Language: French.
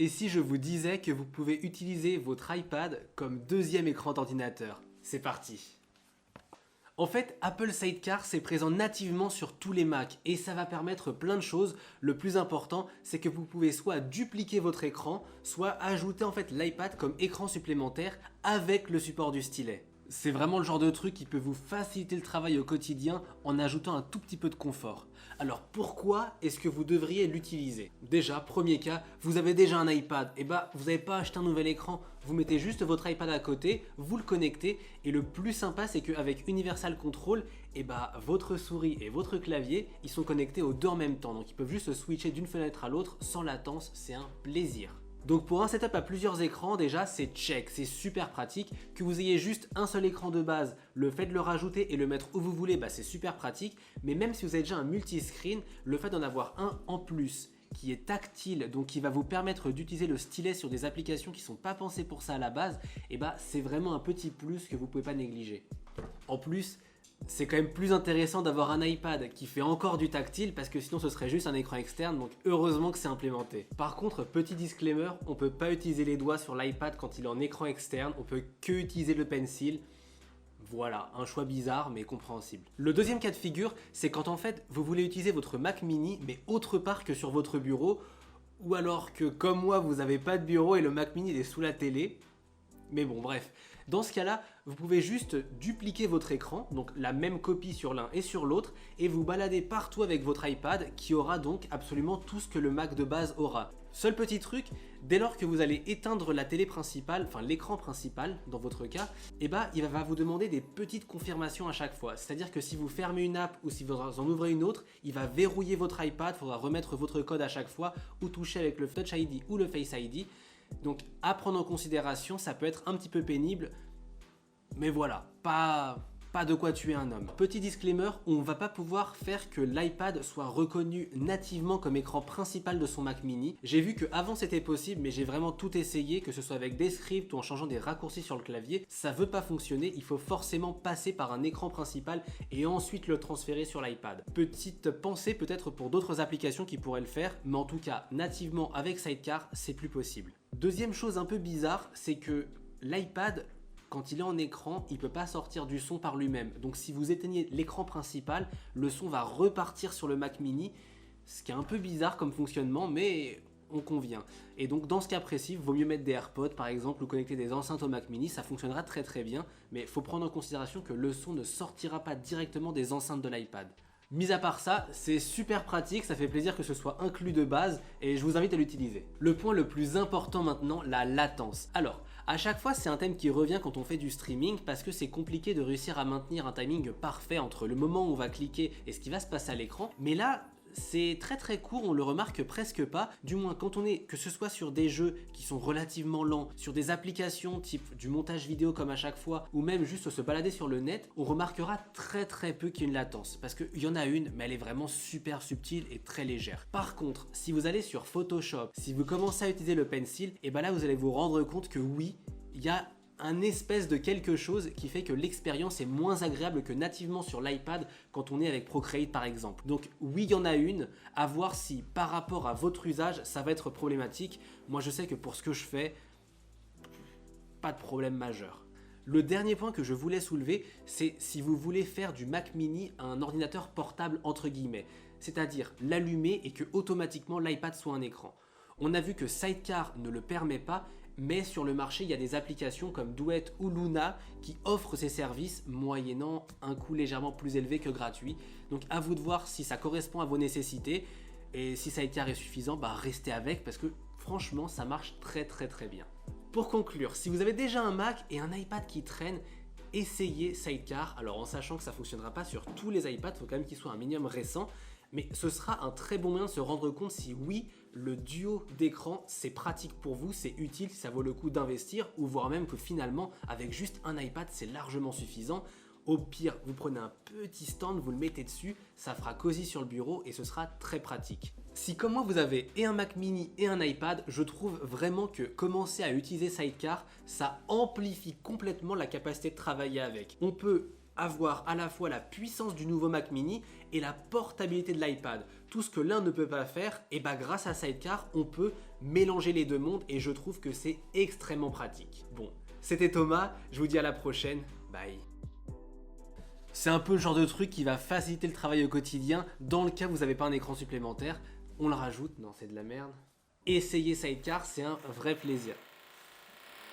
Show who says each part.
Speaker 1: Et si je vous disais que vous pouvez utiliser votre iPad comme deuxième écran d'ordinateur? C'est parti! En fait, Apple Sidecar, c'est présent nativement sur tous les Mac et ça va permettre plein de choses. Le plus important, c'est que vous pouvez soit dupliquer votre écran, soit ajouter en fait l'iPad comme écran supplémentaire avec le support du stylet. C'est vraiment le genre de truc qui peut vous faciliter le travail au quotidien en ajoutant un tout petit peu de confort. Alors pourquoi est-ce que vous devriez l'utiliser? Déjà, premier cas, vous avez déjà un iPad, et bah vous n'avez pas acheté un nouvel écran, vous mettez juste votre iPad à côté, vous le connectez, et le plus sympa c'est qu'avec Universal Control, et bah votre souris et votre clavier, ils sont connectés aux deux en même temps, donc ils peuvent juste se switcher d'une fenêtre à l'autre sans latence, c'est un plaisir. Donc pour un setup à plusieurs écrans, déjà c'est check, c'est super pratique. Que vous ayez juste un seul écran de base, le fait de le rajouter et le mettre où vous voulez, bah c'est super pratique. Mais même si vous avez déjà un multiscreen, le fait d'en avoir un en plus qui est tactile, donc qui va vous permettre d'utiliser le stylet sur des applications qui ne sont pas pensées pour ça à la base, et bah c'est vraiment un petit plus que vous ne pouvez pas négliger. En plus, c'est quand même plus intéressant d'avoir un iPad qui fait encore du tactile parce que sinon ce serait juste un écran externe, donc heureusement que c'est implémenté. Par contre, petit disclaimer, on peut pas utiliser les doigts sur l'iPad quand il est en écran externe, on peut que utiliser le pencil. Voilà, un choix bizarre mais compréhensible. Le deuxième cas de figure, c'est quand en fait vous voulez utiliser votre Mac mini mais autre part que sur votre bureau, ou alors que comme moi vous n'avez pas de bureau et le Mac mini il est sous la télé. Mais bon, bref. Dans ce cas-là, vous pouvez juste dupliquer votre écran, donc la même copie sur l'un et sur l'autre, et vous balader partout avec votre iPad qui aura donc absolument tout ce que le Mac de base aura. Seul petit truc, dès lors que vous allez éteindre la télé principale, enfin l'écran principal dans votre cas, et bah il va vous demander des petites confirmations à chaque fois. C'est-à-dire que si vous fermez une app ou si vous en ouvrez une autre, il va verrouiller votre iPad, il faudra remettre votre code à chaque fois ou toucher avec le Touch ID ou le Face ID. Donc à prendre en considération, ça peut être un petit peu pénible, mais voilà, pas de quoi tuer un homme. Petit disclaimer, on ne va pas pouvoir faire que l'iPad soit reconnu nativement comme écran principal de son Mac mini. J'ai vu qu'avant c'était possible, mais j'ai vraiment tout essayé, que ce soit avec des scripts ou en changeant des raccourcis sur le clavier, ça veut pas fonctionner, il faut forcément passer par un écran principal et ensuite le transférer sur l'iPad. Petite pensée peut-être pour d'autres applications qui pourraient le faire, mais en tout cas nativement avec Sidecar, c'est plus possible. Deuxième chose un peu bizarre, c'est que l'iPad, quand il est en écran, il ne peut pas sortir du son par lui-même. Donc si vous éteignez l'écran principal, le son va repartir sur le Mac mini, ce qui est un peu bizarre comme fonctionnement, mais on convient. Et donc dans ce cas précis, il vaut mieux mettre des AirPods par exemple ou connecter des enceintes au Mac mini, ça fonctionnera très très bien, mais il faut prendre en considération que le son ne sortira pas directement des enceintes de l'iPad. Mis à part ça, c'est super pratique, ça fait plaisir que ce soit inclus de base et je vous invite à l'utiliser. Le point le plus important maintenant, la latence. Alors, à chaque fois, c'est un thème qui revient quand on fait du streaming parce que c'est compliqué de réussir à maintenir un timing parfait entre le moment où on va cliquer et ce qui va se passer à l'écran. Mais là, c'est très très court, on le remarque presque pas, du moins quand on est, que ce soit sur des jeux qui sont relativement lents, sur des applications type du montage vidéo comme à chaque fois, ou même juste se balader sur le net, on remarquera très très peu qu'il y a une latence, parce qu'il y en a une, mais elle est vraiment super subtile et très légère. Par contre, si vous allez sur Photoshop, si vous commencez à utiliser le pencil, et ben là vous allez vous rendre compte que oui, il y a un espèce de quelque chose qui fait que l'expérience est moins agréable que nativement sur l'iPad quand on est avec Procreate par exemple. Donc oui, il y en a une, à voir si par rapport à votre usage, ça va être problématique. Moi je sais que pour ce que je fais, pas de problème majeur. Le dernier point que je voulais soulever, c'est si vous voulez faire du Mac mini un ordinateur portable entre guillemets, c'est-à-dire l'allumer et que automatiquement l'iPad soit un écran. On a vu que Sidecar ne le permet pas, mais sur le marché, il y a des applications comme Duet ou Luna qui offrent ces services moyennant un coût légèrement plus élevé que gratuit. Donc à vous de voir si ça correspond à vos nécessités et si Sidecar est suffisant, bah restez avec parce que franchement, ça marche très très très bien. Pour conclure, si vous avez déjà un Mac et un iPad qui traînent, essayez Sidecar. Alors en sachant que ça ne fonctionnera pas sur tous les iPads, il faut quand même qu'il soit un minimum récent. Mais ce sera un très bon moyen de se rendre compte si oui, le duo d'écran c'est pratique pour vous, c'est utile, si ça vaut le coup d'investir ou voire même que finalement avec juste un iPad c'est largement suffisant. Au pire, vous prenez un petit stand, vous le mettez dessus, ça fera cosy sur le bureau et ce sera très pratique. Si comme moi vous avez et un Mac mini et un iPad, je trouve vraiment que commencer à utiliser Sidecar, ça amplifie complètement la capacité de travailler avec. On peut avoir à la fois la puissance du nouveau Mac mini et la portabilité de l'iPad. Tout ce que l'un ne peut pas faire, et bah grâce à Sidecar, on peut mélanger les deux mondes et je trouve que c'est extrêmement pratique. Bon, c'était Thomas, je vous dis à la prochaine, bye. C'est un peu le genre de truc qui va faciliter le travail au quotidien dans le cas où vous n'avez pas un écran supplémentaire. On le rajoute, non c'est de la merde. Essayer Sidecar, c'est un vrai plaisir.